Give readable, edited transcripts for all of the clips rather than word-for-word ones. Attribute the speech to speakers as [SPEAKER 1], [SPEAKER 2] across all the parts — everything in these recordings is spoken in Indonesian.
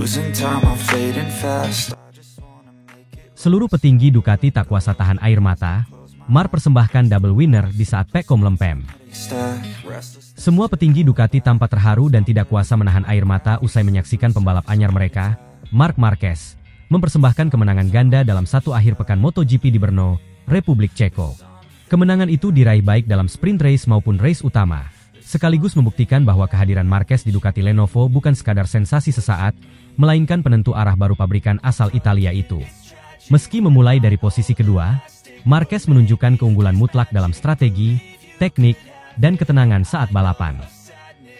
[SPEAKER 1] losing time, I'm fading fast.
[SPEAKER 2] Seluruh petinggi Ducati tak kuasa tahan air mata. Marc persembahkan double winner di saat Pecco melempem. Semua petinggi Ducati tampak terharu dan tidak kuasa menahan air mata usai menyaksikan pembalap anyar mereka, Marc Marquez, mempersembahkan kemenangan ganda dalam satu akhir pekan MotoGP di Brno, Republik Ceko. Kemenangan itu diraih baik dalam sprint race maupun race utama, sekaligus membuktikan bahwa kehadiran Marquez di Ducati Lenovo bukan sekadar sensasi sesaat, melainkan penentu arah baru pabrikan asal Italia itu. Meski memulai dari posisi kedua, Marquez menunjukkan keunggulan mutlak dalam strategi, teknik, dan ketenangan saat balapan.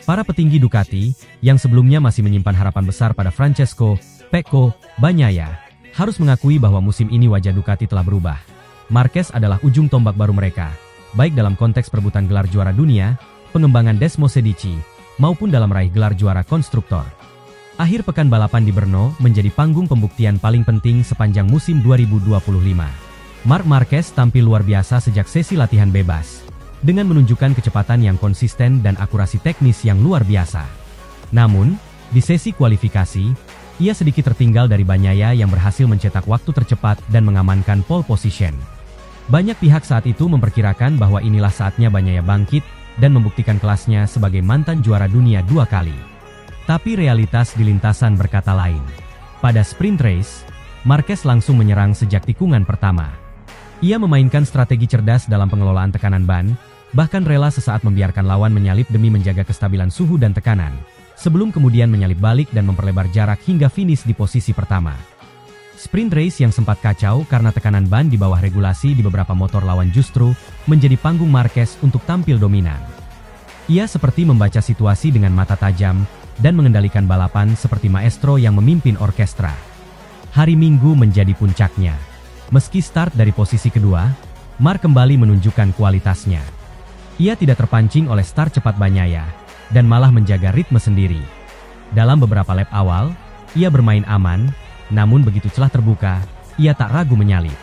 [SPEAKER 2] Para petinggi Ducati, yang sebelumnya masih menyimpan harapan besar pada Francesco Pecco Bagnaia, harus mengakui bahwa musim ini wajah Ducati telah berubah. Marquez adalah ujung tombak baru mereka, baik dalam konteks perebutan gelar juara dunia, pengembangan Desmosedici, maupun dalam meraih gelar juara konstruktor. Akhir pekan balapan di Brno menjadi panggung pembuktian paling penting sepanjang musim 2025. Marc Marquez tampil luar biasa sejak sesi latihan bebas, dengan menunjukkan kecepatan yang konsisten dan akurasi teknis yang luar biasa. Namun, di sesi kualifikasi, ia sedikit tertinggal dari Bagnaia yang berhasil mencetak waktu tercepat dan mengamankan pole position. Banyak pihak saat itu memperkirakan bahwa inilah saatnya Bagnaia bangkit dan membuktikan kelasnya sebagai mantan juara dunia 2 kali. Tapi realitas di lintasan berkata lain. Pada sprint race, Marquez langsung menyerang sejak tikungan pertama. Ia memainkan strategi cerdas dalam pengelolaan tekanan ban, bahkan rela sesaat membiarkan lawan menyalip demi menjaga kestabilan suhu dan tekanan, sebelum kemudian menyalip balik dan memperlebar jarak hingga finish di posisi pertama. Sprint race yang sempat kacau karena tekanan ban di bawah regulasi di beberapa motor lawan justru menjadi panggung Marquez untuk tampil dominan. Ia seperti membaca situasi dengan mata tajam dan mengendalikan balapan seperti maestro yang memimpin orkestra. Hari Minggu menjadi puncaknya. Meski start dari posisi kedua, Marc kembali menunjukkan kualitasnya. Ia tidak terpancing oleh start cepat Bagnaia, dan malah menjaga ritme sendiri. Dalam beberapa lap awal, ia bermain aman, namun begitu celah terbuka, ia tak ragu menyalip.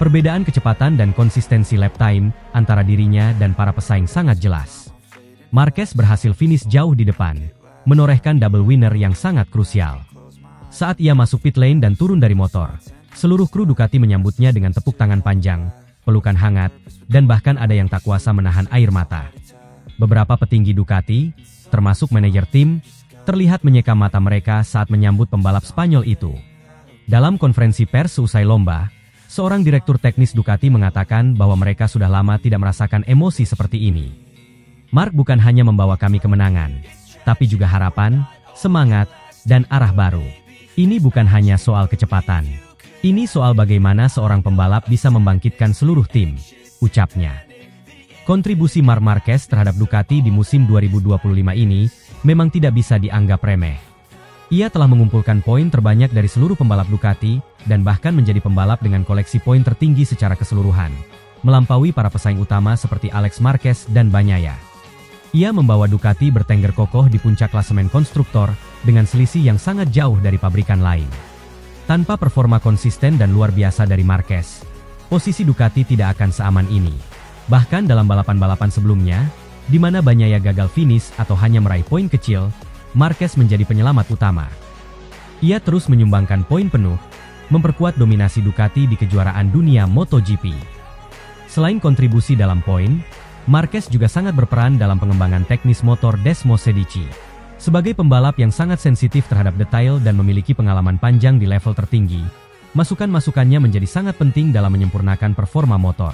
[SPEAKER 2] Perbedaan kecepatan dan konsistensi lap time antara dirinya dan para pesaing sangat jelas. Marquez berhasil finish jauh di depan, menorehkan double winner yang sangat krusial. Saat ia masuk pit lane dan turun dari motor, seluruh kru Ducati menyambutnya dengan tepuk tangan panjang, pelukan hangat, dan bahkan ada yang tak kuasa menahan air mata. Beberapa petinggi Ducati, termasuk manajer tim, terlihat menyeka mata mereka saat menyambut pembalap Spanyol itu. Dalam konferensi pers seusai lomba, seorang direktur teknis Ducati mengatakan bahwa mereka sudah lama tidak merasakan emosi seperti ini. Marc bukan hanya membawa kami kemenangan, tapi juga harapan, semangat, dan arah baru. Ini bukan hanya soal kecepatan. Ini soal bagaimana seorang pembalap bisa membangkitkan seluruh tim, ucapnya. Kontribusi Marc Marquez terhadap Ducati di musim 2025 ini memang tidak bisa dianggap remeh. Ia telah mengumpulkan poin terbanyak dari seluruh pembalap Ducati dan bahkan menjadi pembalap dengan koleksi poin tertinggi secara keseluruhan, melampaui para pesaing utama seperti Alex Marquez dan Bagnaia. Ia membawa Ducati bertengger kokoh di puncak klasemen konstruktor dengan selisih yang sangat jauh dari pabrikan lain. Tanpa performa konsisten dan luar biasa dari Marquez, posisi Ducati tidak akan seaman ini. Bahkan dalam balapan-balapan sebelumnya, di mana Bagnaia gagal finish atau hanya meraih poin kecil, Marquez menjadi penyelamat utama. Ia terus menyumbangkan poin penuh, memperkuat dominasi Ducati di kejuaraan dunia MotoGP. Selain kontribusi dalam poin, Marquez juga sangat berperan dalam pengembangan teknis motor Desmosedici. Sebagai pembalap yang sangat sensitif terhadap detail dan memiliki pengalaman panjang di level tertinggi, masukan-masukannya menjadi sangat penting dalam menyempurnakan performa motor.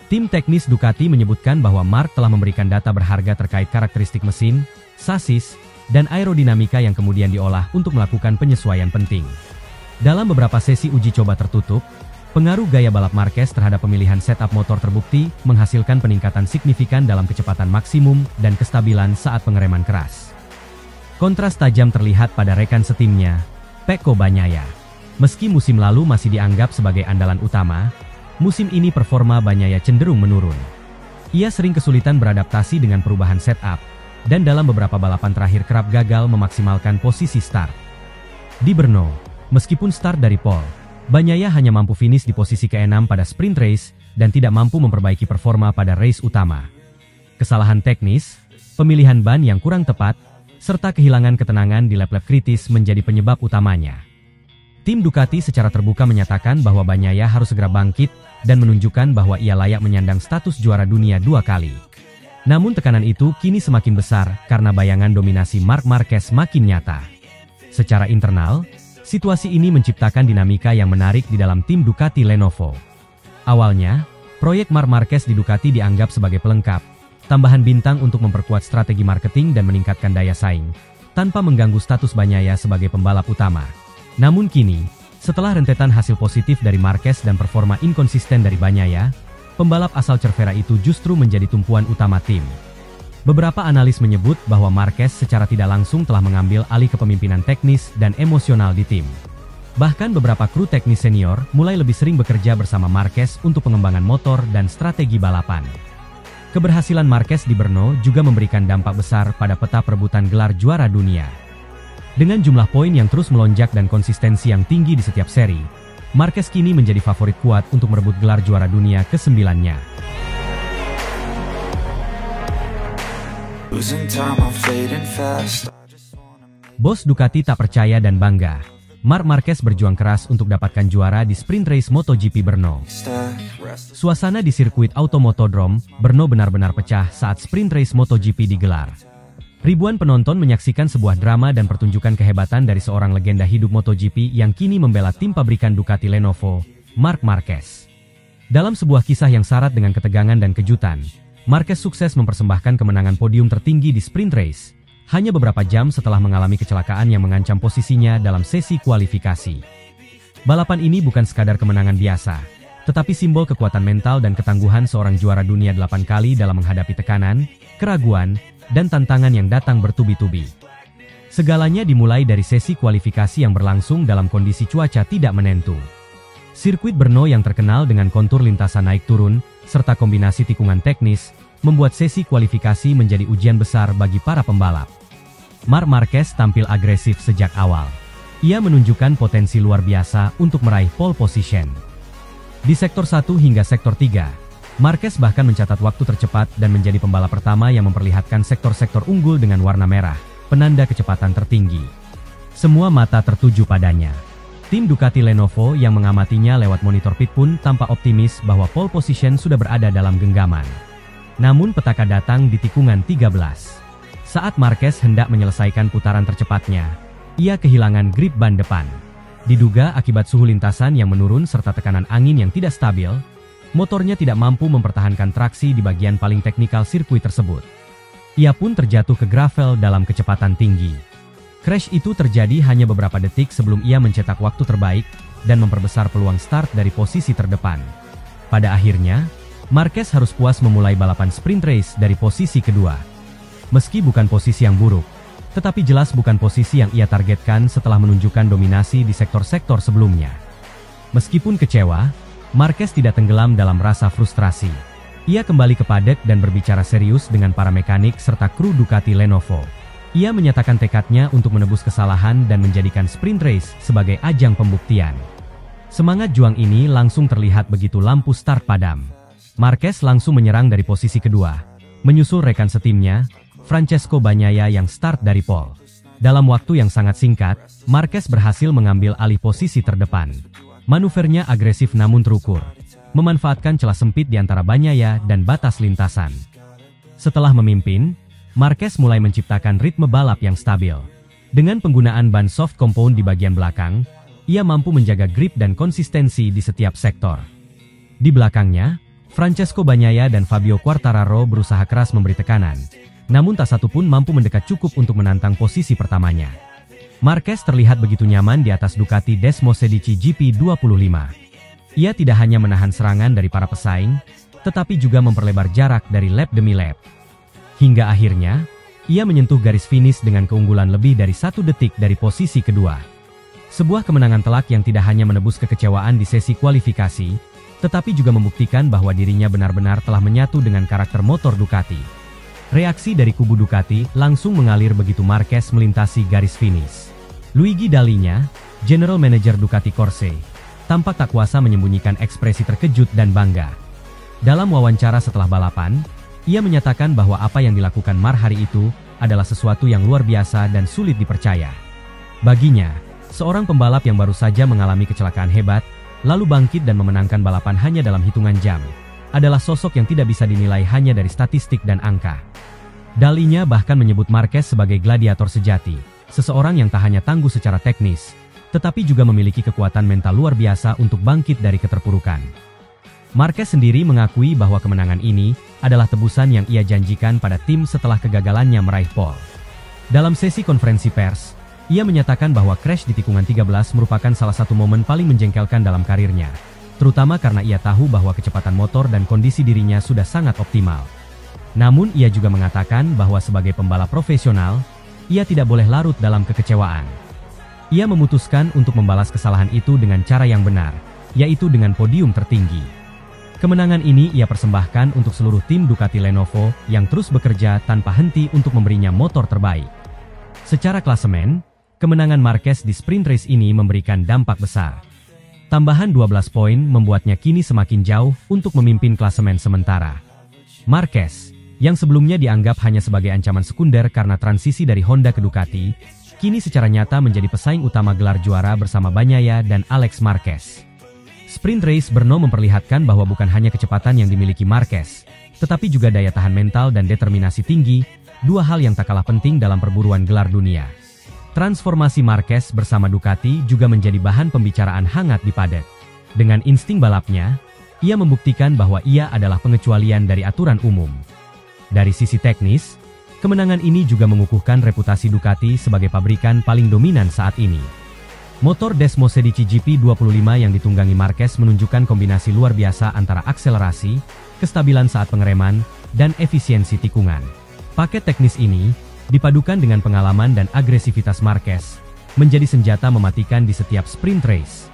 [SPEAKER 2] Tim teknis Ducati menyebutkan bahwa Marc telah memberikan data berharga terkait karakteristik mesin, sasis, dan aerodinamika yang kemudian diolah untuk melakukan penyesuaian penting. Dalam beberapa sesi uji coba tertutup, pengaruh gaya balap Marquez terhadap pemilihan setup motor terbukti menghasilkan peningkatan signifikan dalam kecepatan maksimum dan kestabilan saat pengereman keras. Kontras tajam terlihat pada rekan setimnya, Pecco Bagnaia. Meski musim lalu masih dianggap sebagai andalan utama, musim ini performa Bagnaia cenderung menurun. Ia sering kesulitan beradaptasi dengan perubahan setup, dan dalam beberapa balapan terakhir kerap gagal memaksimalkan posisi start. Di Brno, meskipun start dari pole, Bagnaia hanya mampu finish di posisi ke-6 pada sprint race dan tidak mampu memperbaiki performa pada race utama. Kesalahan teknis, pemilihan ban yang kurang tepat, serta kehilangan ketenangan di lap-lap kritis menjadi penyebab utamanya. Tim Ducati secara terbuka menyatakan bahwa Bagnaia harus segera bangkit dan menunjukkan bahwa ia layak menyandang status juara dunia 2 kali. Namun tekanan itu kini semakin besar karena bayangan dominasi Marc Marquez makin nyata. Secara internal, situasi ini menciptakan dinamika yang menarik di dalam tim Ducati Lenovo. Awalnya, proyek Marc Marquez di Ducati dianggap sebagai pelengkap, tambahan bintang untuk memperkuat strategi marketing dan meningkatkan daya saing, tanpa mengganggu status Bagnaia sebagai pembalap utama. Namun kini, setelah rentetan hasil positif dari Marquez dan performa inkonsisten dari Bagnaia, pembalap asal Cervera itu justru menjadi tumpuan utama tim. Beberapa analis menyebut bahwa Marquez secara tidak langsung telah mengambil alih kepemimpinan teknis dan emosional di tim. Bahkan beberapa kru teknis senior mulai lebih sering bekerja bersama Marquez untuk pengembangan motor dan strategi balapan. Keberhasilan Marquez di Brno juga memberikan dampak besar pada peta perebutan gelar juara dunia. Dengan jumlah poin yang terus melonjak dan konsistensi yang tinggi di setiap seri, Marquez kini menjadi favorit kuat untuk merebut gelar juara dunia ke-9-nya. Bos Ducati tak percaya dan bangga. Marc Marquez berjuang keras untuk dapatkan juara di sprint race MotoGP Brno. Suasana di sirkuit Automotodrome Brno benar-benar pecah saat sprint race MotoGP digelar. Ribuan penonton menyaksikan sebuah drama dan pertunjukan kehebatan dari seorang legenda hidup MotoGP yang kini membela tim pabrikan Ducati Lenovo, Marc Marquez. Dalam sebuah kisah yang syarat dengan ketegangan dan kejutan, Marquez sukses mempersembahkan kemenangan podium tertinggi di sprint race, hanya beberapa jam setelah mengalami kecelakaan yang mengancam posisinya dalam sesi kualifikasi. Balapan ini bukan sekadar kemenangan biasa, tetapi simbol kekuatan mental dan ketangguhan seorang juara dunia 8 kali dalam menghadapi tekanan, keraguan, dan tantangan yang datang bertubi-tubi. Segalanya dimulai dari sesi kualifikasi yang berlangsung dalam kondisi cuaca tidak menentu. Sirkuit Brno yang terkenal dengan kontur lintasan naik turun, serta kombinasi tikungan teknis, membuat sesi kualifikasi menjadi ujian besar bagi para pembalap. Marc Marquez tampil agresif sejak awal. Ia menunjukkan potensi luar biasa untuk meraih pole position. Di sektor 1 hingga sektor 3, Marquez bahkan mencatat waktu tercepat dan menjadi pembalap pertama yang memperlihatkan sektor-sektor unggul dengan warna merah, penanda kecepatan tertinggi. Semua mata tertuju padanya. Tim Ducati Lenovo yang mengamatinya lewat monitor pit pun tampak optimis bahwa pole position sudah berada dalam genggaman. Namun petaka datang di tikungan 13. Saat Marquez hendak menyelesaikan putaran tercepatnya, ia kehilangan grip ban depan. Diduga akibat suhu lintasan yang menurun serta tekanan angin yang tidak stabil, motornya tidak mampu mempertahankan traksi di bagian paling teknikal sirkuit tersebut. Ia pun terjatuh ke gravel dalam kecepatan tinggi. Crash itu terjadi hanya beberapa detik sebelum ia mencetak waktu terbaik dan memperbesar peluang start dari posisi terdepan. Pada akhirnya, Marquez harus puas memulai balapan sprint race dari posisi kedua. Meski bukan posisi yang buruk, tetapi jelas bukan posisi yang ia targetkan setelah menunjukkan dominasi di sektor-sektor sebelumnya. Meskipun kecewa, Marquez tidak tenggelam dalam rasa frustrasi. Ia kembali ke paddock dan berbicara serius dengan para mekanik serta kru Ducati Lenovo. Ia menyatakan tekadnya untuk menebus kesalahan dan menjadikan sprint race sebagai ajang pembuktian. Semangat juang ini langsung terlihat begitu lampu start padam. Marquez langsung menyerang dari posisi kedua, menyusul rekan setimnya, Francesco Bagnaia yang start dari pole. Dalam waktu yang sangat singkat, Marquez berhasil mengambil alih posisi terdepan. Manuvernya agresif namun terukur, memanfaatkan celah sempit di antara Bagnaia dan batas lintasan. Setelah memimpin, Marquez mulai menciptakan ritme balap yang stabil. Dengan penggunaan ban soft compound di bagian belakang, ia mampu menjaga grip dan konsistensi di setiap sektor. Di belakangnya, Francesco Bagnaia dan Fabio Quartararo berusaha keras memberi tekanan, namun tak satu pun mampu mendekat cukup untuk menantang posisi pertamanya. Marquez terlihat begitu nyaman di atas Ducati Desmosedici GP25. Ia tidak hanya menahan serangan dari para pesaing, tetapi juga memperlebar jarak dari lap demi lap. Hingga akhirnya, ia menyentuh garis finish dengan keunggulan lebih dari 1 detik dari posisi kedua. Sebuah kemenangan telak yang tidak hanya menebus kekecewaan di sesi kualifikasi, tetapi juga membuktikan bahwa dirinya benar-benar telah menyatu dengan karakter motor Ducati. Reaksi dari kubu Ducati langsung mengalir begitu Marquez melintasi garis finish. Luigi Dalinya, General Manager Ducati Corse, tampak tak kuasa menyembunyikan ekspresi terkejut dan bangga. Dalam wawancara setelah balapan, ia menyatakan bahwa apa yang dilakukan Marc hari itu adalah sesuatu yang luar biasa dan sulit dipercaya. Baginya, seorang pembalap yang baru saja mengalami kecelakaan hebat, lalu bangkit dan memenangkan balapan hanya dalam hitungan jam, adalah sosok yang tidak bisa dinilai hanya dari statistik dan angka. Dalinya bahkan menyebut Marquez sebagai gladiator sejati, seseorang yang tak hanya tangguh secara teknis, tetapi juga memiliki kekuatan mental luar biasa untuk bangkit dari keterpurukan. Marquez sendiri mengakui bahwa kemenangan ini adalah tebusan yang ia janjikan pada tim setelah kegagalannya meraih pole. Dalam sesi konferensi pers, ia menyatakan bahwa crash di tikungan 13 merupakan salah satu momen paling menjengkelkan dalam karirnya, terutama karena ia tahu bahwa kecepatan motor dan kondisi dirinya sudah sangat optimal. Namun ia juga mengatakan bahwa sebagai pembalap profesional, ia tidak boleh larut dalam kekecewaan. Ia memutuskan untuk membalas kesalahan itu dengan cara yang benar, yaitu dengan podium tertinggi. Kemenangan ini ia persembahkan untuk seluruh tim Ducati Lenovo yang terus bekerja tanpa henti untuk memberinya motor terbaik. Secara klasemen, kemenangan Marquez di sprint race ini memberikan dampak besar. Tambahan 12 poin membuatnya kini semakin jauh untuk memimpin klasemen sementara. Marquez, yang sebelumnya dianggap hanya sebagai ancaman sekunder karena transisi dari Honda ke Ducati, kini secara nyata menjadi pesaing utama gelar juara bersama Bagnaia dan Alex Marquez. Sprint race Brno memperlihatkan bahwa bukan hanya kecepatan yang dimiliki Marquez, tetapi juga daya tahan mental dan determinasi tinggi, dua hal yang tak kalah penting dalam perburuan gelar dunia. Transformasi Marquez bersama Ducati juga menjadi bahan pembicaraan hangat di paddock. Dengan insting balapnya, ia membuktikan bahwa ia adalah pengecualian dari aturan umum. Dari sisi teknis, kemenangan ini juga mengukuhkan reputasi Ducati sebagai pabrikan paling dominan saat ini. Motor Desmosedici GP25 yang ditunggangi Marquez menunjukkan kombinasi luar biasa antara akselerasi, kestabilan saat pengereman, dan efisiensi tikungan. Paket teknis ini, dipadukan dengan pengalaman dan agresivitas Marquez, menjadi senjata mematikan di setiap sprint race.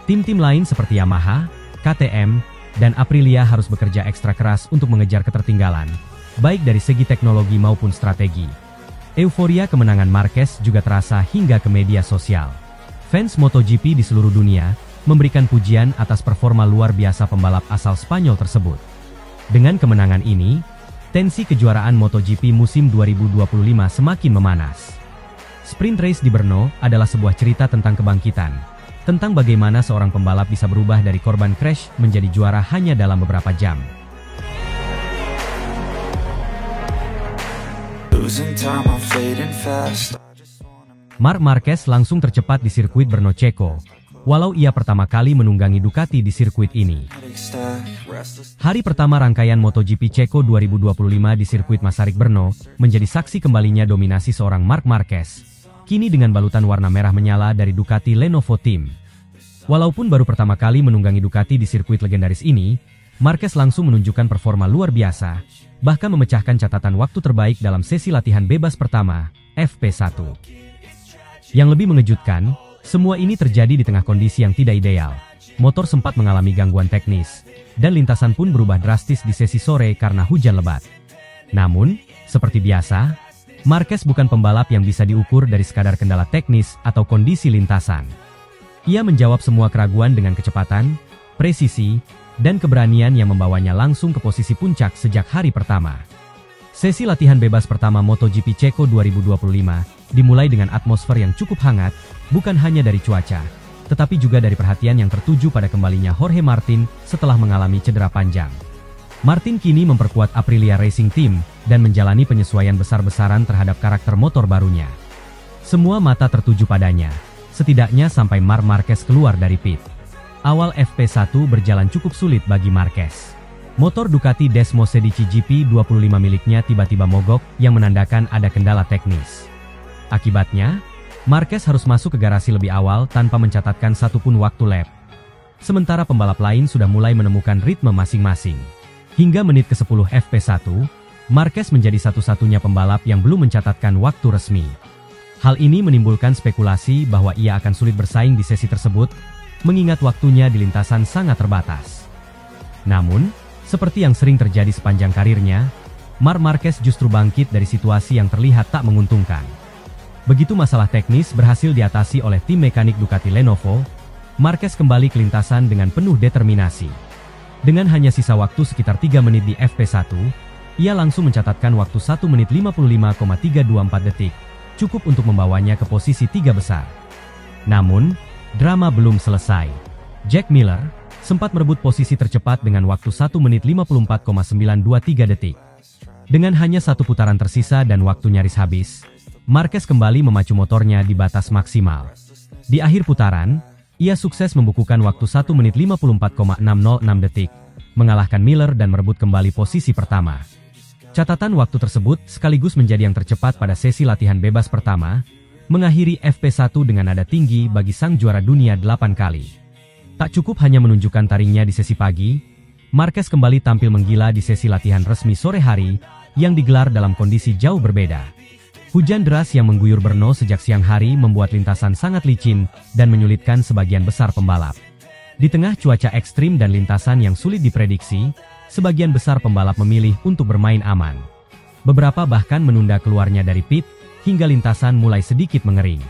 [SPEAKER 2] Tim-tim lain seperti Yamaha, KTM, dan Aprilia harus bekerja ekstra keras untuk mengejar ketertinggalan, baik dari segi teknologi maupun strategi. Euforia kemenangan Marquez juga terasa hingga ke media sosial. Fans MotoGP di seluruh dunia memberikan pujian atas performa luar biasa pembalap asal Spanyol tersebut. Dengan kemenangan ini, tensi kejuaraan MotoGP musim 2025 semakin memanas. Sprint race di Brno adalah sebuah cerita tentang kebangkitan, tentang bagaimana seorang pembalap bisa berubah dari korban crash menjadi juara hanya dalam beberapa jam. Marc Marquez langsung tercepat di sirkuit Brno Ceko, walau ia pertama kali menunggangi Ducati di sirkuit ini. Hari pertama rangkaian MotoGP Ceko 2025 di sirkuit Masaryk Brno menjadi saksi kembalinya dominasi seorang Marc Marquez, kini dengan balutan warna merah menyala dari Ducati Lenovo Team. Walaupun baru pertama kali menunggangi Ducati di sirkuit legendaris ini, Marquez langsung menunjukkan performa luar biasa, bahkan memecahkan catatan waktu terbaik dalam sesi latihan bebas pertama, FP1. Yang lebih mengejutkan, semua ini terjadi di tengah kondisi yang tidak ideal. Motor sempat mengalami gangguan teknis, dan lintasan pun berubah drastis di sesi sore karena hujan lebat. Namun, seperti biasa, Marquez bukan pembalap yang bisa diukur dari sekadar kendala teknis atau kondisi lintasan. Ia menjawab semua keraguan dengan kecepatan, presisi, dan keberanian yang membawanya langsung ke posisi puncak sejak hari pertama. Sesi latihan bebas pertama MotoGP Ceko 2025 dimulai dengan atmosfer yang cukup hangat, bukan hanya dari cuaca, tetapi juga dari perhatian yang tertuju pada kembalinya Jorge Martin setelah mengalami cedera panjang. Martin kini memperkuat Aprilia Racing Team dan menjalani penyesuaian besar-besaran terhadap karakter motor barunya. Semua mata tertuju padanya, setidaknya sampai Marc Marquez keluar dari pit. Awal FP1 berjalan cukup sulit bagi Marquez. Motor Ducati Desmosedici GP25 miliknya tiba-tiba mogok yang menandakan ada kendala teknis. Akibatnya, Marquez harus masuk ke garasi lebih awal tanpa mencatatkan satupun waktu lap. Sementara pembalap lain sudah mulai menemukan ritme masing-masing. Hingga menit ke-10 FP1, Marquez menjadi satu-satunya pembalap yang belum mencatatkan waktu resmi. Hal ini menimbulkan spekulasi bahwa ia akan sulit bersaing di sesi tersebut, mengingat waktunya di lintasan sangat terbatas. Namun, seperti yang sering terjadi sepanjang karirnya, Marc Marquez justru bangkit dari situasi yang terlihat tak menguntungkan. Begitu masalah teknis berhasil diatasi oleh tim mekanik Ducati Lenovo, Marquez kembali ke lintasan dengan penuh determinasi. Dengan hanya sisa waktu sekitar 3 menit di FP1, ia langsung mencatatkan waktu 1 menit 55,324 detik, cukup untuk membawanya ke posisi 3 besar. Namun, drama belum selesai. Jack Miller sempat merebut posisi tercepat dengan waktu 1 menit 54,923 detik. Dengan hanya satu putaran tersisa dan waktu nyaris habis, Marquez kembali memacu motornya di batas maksimal. Di akhir putaran, ia sukses membukukan waktu 1 menit 54,606 detik, mengalahkan Miller dan merebut kembali posisi pertama. Catatan waktu tersebut sekaligus menjadi yang tercepat pada sesi latihan bebas pertama, mengakhiri FP1 dengan nada tinggi bagi sang juara dunia 8 kali. Tak cukup hanya menunjukkan taringnya di sesi pagi, Marquez kembali tampil menggila di sesi latihan resmi sore hari, yang digelar dalam kondisi jauh berbeda. Hujan deras yang mengguyur Brno sejak siang hari membuat lintasan sangat licin dan menyulitkan sebagian besar pembalap. Di tengah cuaca ekstrim dan lintasan yang sulit diprediksi, sebagian besar pembalap memilih untuk bermain aman. Beberapa bahkan menunda keluarnya dari pit, hingga lintasan mulai sedikit mengering.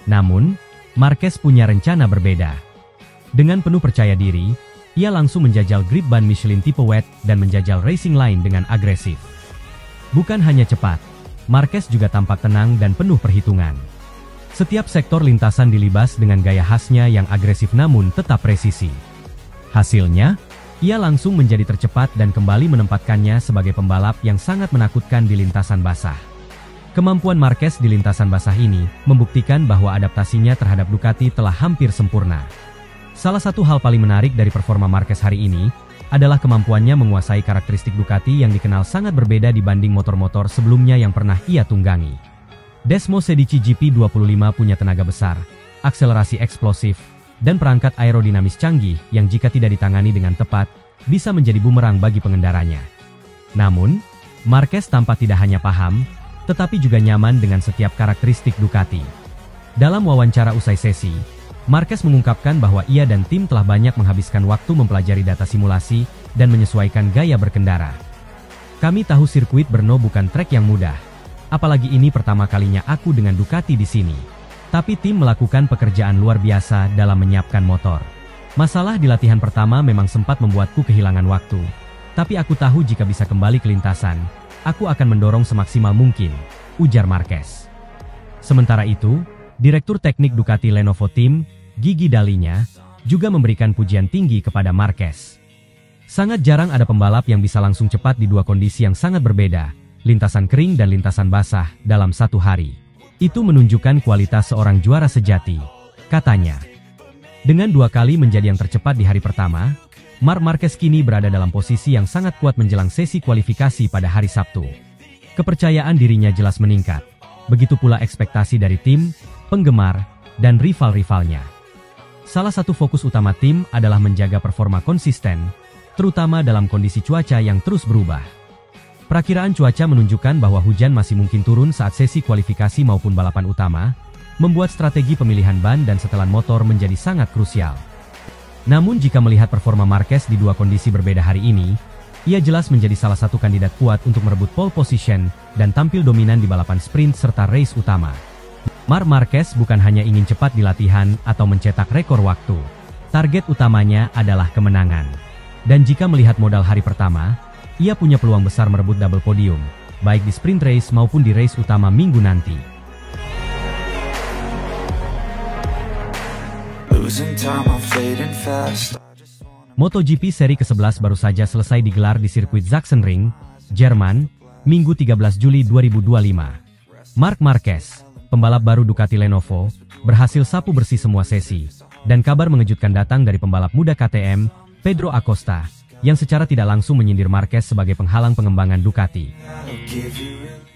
[SPEAKER 2] Namun, Marquez punya rencana berbeda. Dengan penuh percaya diri, ia langsung menjajal grip ban Michelin tipe wet dan menjajal racing line dengan agresif. Bukan hanya cepat, Marquez juga tampak tenang dan penuh perhitungan. Setiap sektor lintasan dilibas dengan gaya khasnya yang agresif namun tetap presisi. Hasilnya, ia langsung menjadi tercepat dan kembali menempatkannya sebagai pembalap yang sangat menakutkan di lintasan basah. Kemampuan Marquez di lintasan basah ini membuktikan bahwa adaptasinya terhadap Ducati telah hampir sempurna. Salah satu hal paling menarik dari performa Marquez hari ini adalah kemampuannya menguasai karakteristik Ducati yang dikenal sangat berbeda dibanding motor-motor sebelumnya yang pernah ia tunggangi. Desmo Sedici GP25 punya tenaga besar, akselerasi eksplosif, dan perangkat aerodinamis canggih yang jika tidak ditangani dengan tepat, bisa menjadi bumerang bagi pengendaranya. Namun, Marquez tampak tidak hanya paham, tetapi juga nyaman dengan setiap karakteristik Ducati. Dalam wawancara usai sesi, Marquez mengungkapkan bahwa ia dan tim telah banyak menghabiskan waktu mempelajari data simulasi dan menyesuaikan gaya berkendara. Kami tahu sirkuit Brno bukan trek yang mudah, apalagi ini pertama kalinya aku dengan Ducati di sini. Tapi tim melakukan pekerjaan luar biasa dalam menyiapkan motor. Masalah di latihan pertama memang sempat membuatku kehilangan waktu. Tapi aku tahu jika bisa kembali ke lintasan, aku akan mendorong semaksimal mungkin, ujar Marquez. Sementara itu, Direktur Teknik Ducati Lenovo Team, Gigi Dalinya, juga memberikan pujian tinggi kepada Marquez. Sangat jarang ada pembalap yang bisa langsung cepat di dua kondisi yang sangat berbeda, lintasan kering dan lintasan basah, dalam satu hari. Itu menunjukkan kualitas seorang juara sejati, katanya. Dengan 2 kali menjadi yang tercepat di hari pertama, Marc Marquez kini berada dalam posisi yang sangat kuat menjelang sesi kualifikasi pada hari Sabtu. Kepercayaan dirinya jelas meningkat, begitu pula ekspektasi dari tim, penggemar, dan rival-rivalnya. Salah satu fokus utama tim adalah menjaga performa konsisten, terutama dalam kondisi cuaca yang terus berubah. Perakiraan cuaca menunjukkan bahwa hujan masih mungkin turun saat sesi kualifikasi maupun balapan utama, membuat strategi pemilihan ban dan setelan motor menjadi sangat krusial. Namun jika melihat performa Marquez di dua kondisi berbeda hari ini, ia jelas menjadi salah satu kandidat kuat untuk merebut pole position dan tampil dominan di balapan sprint serta race utama. Marc Marquez bukan hanya ingin cepat di latihan atau mencetak rekor waktu. Target utamanya adalah kemenangan. Dan jika melihat modal hari pertama, ia punya peluang besar merebut double podium, baik di sprint race maupun di race utama minggu nanti. MotoGP seri ke-11 baru saja selesai digelar di sirkuit Sachsenring, Jerman, Minggu 13 Juli 2025. Marc Marquez, pembalap baru Ducati Lenovo, berhasil sapu bersih semua sesi, dan kabar mengejutkan datang dari pembalap muda KTM, Pedro Acosta, yang secara tidak langsung menyindir Marquez sebagai penghalang pengembangan Ducati.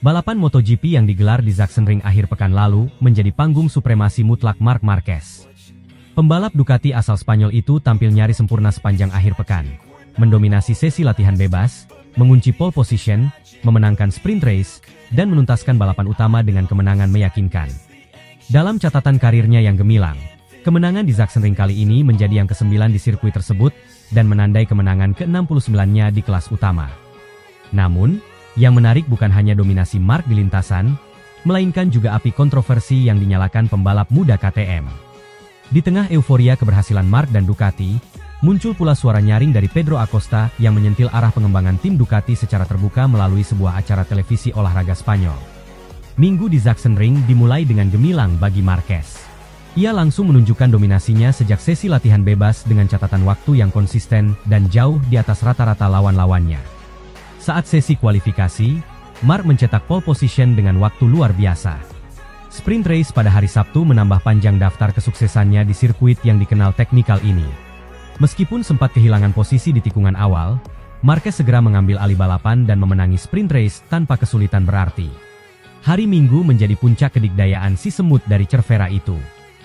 [SPEAKER 2] Balapan MotoGP yang digelar di Sachsenring akhir pekan lalu menjadi panggung supremasi mutlak Marc Marquez. Pembalap Ducati asal Spanyol itu tampil nyaris sempurna sepanjang akhir pekan, mendominasi sesi latihan bebas, mengunci pole position, memenangkan sprint race, dan menuntaskan balapan utama dengan kemenangan meyakinkan. Dalam catatan karirnya yang gemilang, kemenangan di Sachsenring kali ini menjadi yang ke-9 di sirkuit tersebut, dan menandai kemenangan ke-69-nya di kelas utama. Namun, yang menarik bukan hanya dominasi Marc di lintasan, melainkan juga api kontroversi yang dinyalakan pembalap muda KTM. Di tengah euforia keberhasilan Marc dan Ducati, Muncul pula suara nyaring dari Pedro Acosta yang menyentil arah pengembangan tim Ducati secara terbuka melalui sebuah acara televisi olahraga Spanyol. Minggu di Sachsenring dimulai dengan gemilang bagi Marquez. Ia langsung menunjukkan dominasinya sejak sesi latihan bebas dengan catatan waktu yang konsisten dan jauh di atas rata-rata lawan-lawannya. Saat sesi kualifikasi, Marc mencetak pole position dengan waktu luar biasa. Sprint race pada hari Sabtu menambah panjang daftar kesuksesannya di sirkuit yang dikenal teknikal ini. Meskipun sempat kehilangan posisi di tikungan awal, Marquez segera mengambil alih balapan dan memenangi sprint race tanpa kesulitan berarti. Hari Minggu menjadi puncak kedikdayaan si semut dari Cervera itu.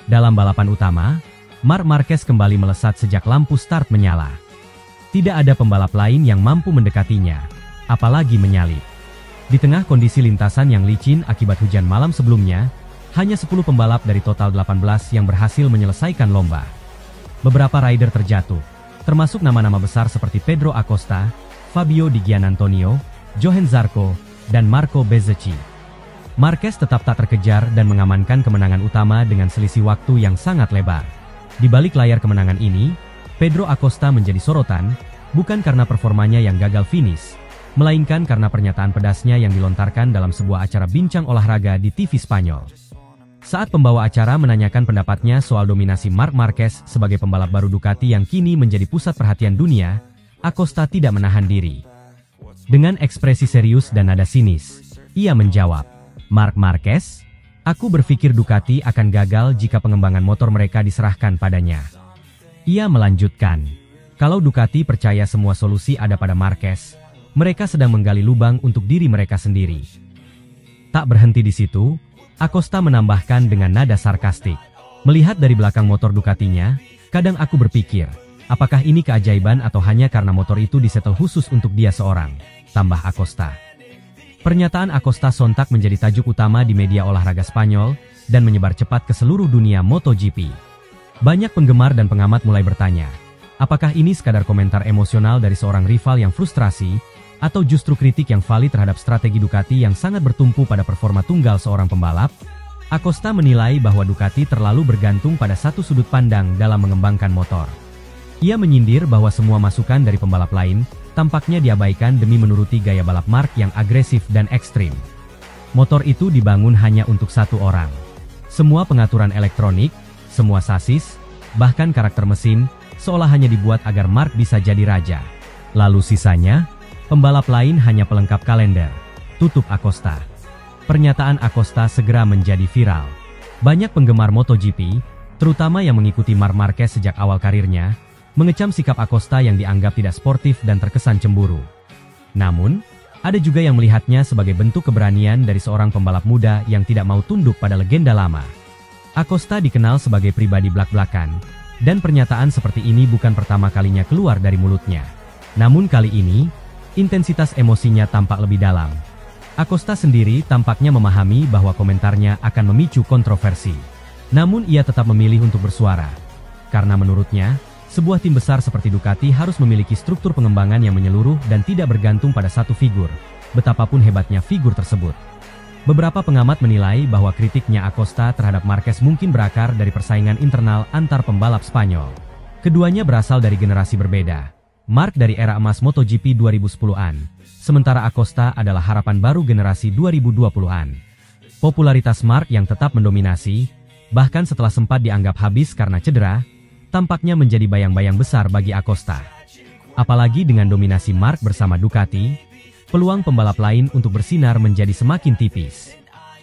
[SPEAKER 2] Dalam balapan utama, Marc Marquez kembali melesat sejak lampu start menyala. Tidak ada pembalap lain yang mampu mendekatinya, apalagi menyalip. Di tengah kondisi lintasan yang licin akibat hujan malam sebelumnya, hanya 10 pembalap dari total 18 yang berhasil menyelesaikan lomba. Beberapa rider terjatuh, termasuk nama-nama besar seperti Pedro Acosta, Fabio Di Giannantonio, Johann Zarco, dan Marco Bezzecchi. Marquez tetap tak terkejar dan mengamankan kemenangan utama dengan selisih waktu yang sangat lebar. Di balik layar kemenangan ini, Pedro Acosta menjadi sorotan, bukan karena performanya yang gagal finish, melainkan karena pernyataan pedasnya yang dilontarkan dalam sebuah acara bincang olahraga di TV Spanyol. Saat pembawa acara menanyakan pendapatnya soal dominasi Marc Marquez sebagai pembalap baru Ducati yang kini menjadi pusat perhatian dunia, Acosta tidak menahan diri. Dengan ekspresi serius dan nada sinis, ia menjawab, "Marc Marquez, aku berpikir Ducati akan gagal jika pengembangan motor mereka diserahkan padanya." Ia melanjutkan, "Kalau Ducati percaya semua solusi ada pada Marquez, mereka sedang menggali lubang untuk diri mereka sendiri." Tak berhenti di situ, Acosta menambahkan dengan nada sarkastik, "Melihat dari belakang motor Ducatinya, kadang aku berpikir, apakah ini keajaiban atau hanya karena motor itu disetel khusus untuk dia seorang," tambah Acosta. Pernyataan Acosta sontak menjadi tajuk utama di media olahraga Spanyol dan menyebar cepat ke seluruh dunia MotoGP. Banyak penggemar dan pengamat mulai bertanya, apakah ini sekadar komentar emosional dari seorang rival yang frustrasi, atau justru kritik yang valid terhadap strategi Ducati yang sangat bertumpu pada performa tunggal seorang pembalap? Acosta menilai bahwa Ducati terlalu bergantung pada satu sudut pandang dalam mengembangkan motor. Ia menyindir bahwa semua masukan dari pembalap lain tampaknya diabaikan demi menuruti gaya balap Marc yang agresif dan ekstrim. Motor itu dibangun hanya untuk satu orang. Semua pengaturan elektronik, semua sasis, bahkan karakter mesin, seolah hanya dibuat agar Marc bisa jadi raja. Lalu sisanya? Pembalap lain hanya pelengkap kalender, tutup Acosta. Pernyataan Acosta segera menjadi viral. Banyak penggemar MotoGP, terutama yang mengikuti Marc Marquez sejak awal karirnya, mengecam sikap Acosta yang dianggap tidak sportif dan terkesan cemburu. Namun, ada juga yang melihatnya sebagai bentuk keberanian dari seorang pembalap muda yang tidak mau tunduk pada legenda lama. Acosta dikenal sebagai pribadi blak-blakan, dan pernyataan seperti ini bukan pertama kalinya keluar dari mulutnya. Namun kali ini, intensitas emosinya tampak lebih dalam. Acosta sendiri tampaknya memahami bahwa komentarnya akan memicu kontroversi. Namun ia tetap memilih untuk bersuara. Karena menurutnya, sebuah tim besar seperti Ducati harus memiliki struktur pengembangan yang menyeluruh dan tidak bergantung pada satu figur, betapapun hebatnya figur tersebut. Beberapa pengamat menilai bahwa kritiknya Acosta terhadap Marquez mungkin berakar dari persaingan internal antar pembalap Spanyol. Keduanya berasal dari generasi berbeda. Marc dari era emas MotoGP 2010-an, sementara Acosta adalah harapan baru generasi 2020-an. Popularitas Marc yang tetap mendominasi, bahkan setelah sempat dianggap habis karena cedera, tampaknya menjadi bayang-bayang besar bagi Acosta. Apalagi dengan dominasi Marc bersama Ducati, peluang pembalap lain untuk bersinar menjadi semakin tipis.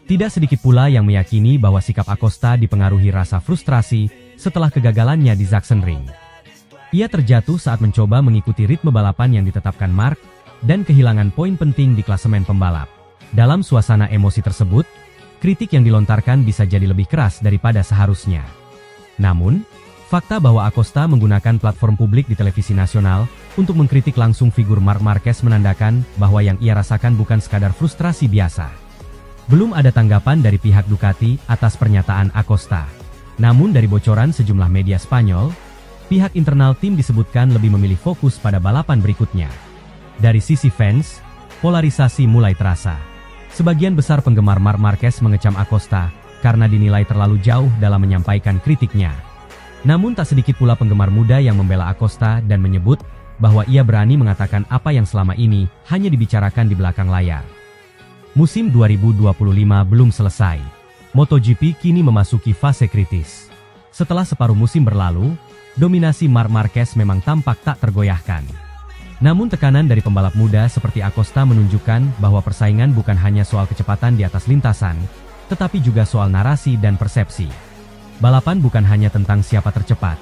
[SPEAKER 2] Tidak sedikit pula yang meyakini bahwa sikap Acosta dipengaruhi rasa frustrasi setelah kegagalannya di Sachsenring. Ia terjatuh saat mencoba mengikuti ritme balapan yang ditetapkan Marc, dan kehilangan poin penting di klasemen pembalap. Dalam suasana emosi tersebut, kritik yang dilontarkan bisa jadi lebih keras daripada seharusnya. Namun, fakta bahwa Acosta menggunakan platform publik di televisi nasional untuk mengkritik langsung figur Marc Marquez menandakan bahwa yang ia rasakan bukan sekadar frustrasi biasa. Belum ada tanggapan dari pihak Ducati atas pernyataan Acosta. Namun dari bocoran sejumlah media Spanyol, pihak internal tim disebutkan lebih memilih fokus pada balapan berikutnya. Dari sisi fans, polarisasi mulai terasa. Sebagian besar penggemar Marc Marquez mengecam Acosta karena dinilai terlalu jauh dalam menyampaikan kritiknya. Namun tak sedikit pula penggemar muda yang membela Acosta dan menyebut bahwa ia berani mengatakan apa yang selama ini hanya dibicarakan di belakang layar. Musim 2025 belum selesai. MotoGP kini memasuki fase kritis. Setelah separuh musim berlalu, dominasi Marc Marquez memang tampak tak tergoyahkan. Namun tekanan dari pembalap muda seperti Acosta menunjukkan bahwa persaingan bukan hanya soal kecepatan di atas lintasan, tetapi juga soal narasi dan persepsi. Balapan bukan hanya tentang siapa tercepat,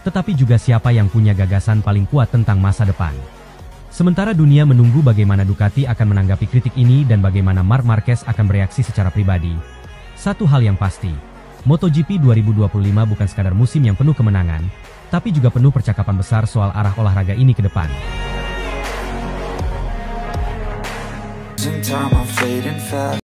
[SPEAKER 2] tetapi juga siapa yang punya gagasan paling kuat tentang masa depan. Sementara dunia menunggu bagaimana Ducati akan menanggapi kritik ini dan bagaimana Marc Marquez akan bereaksi secara pribadi. Satu hal yang pasti, MotoGP 2025 bukan sekadar musim yang penuh kemenangan, tapi juga penuh percakapan besar soal arah olahraga ini ke depan.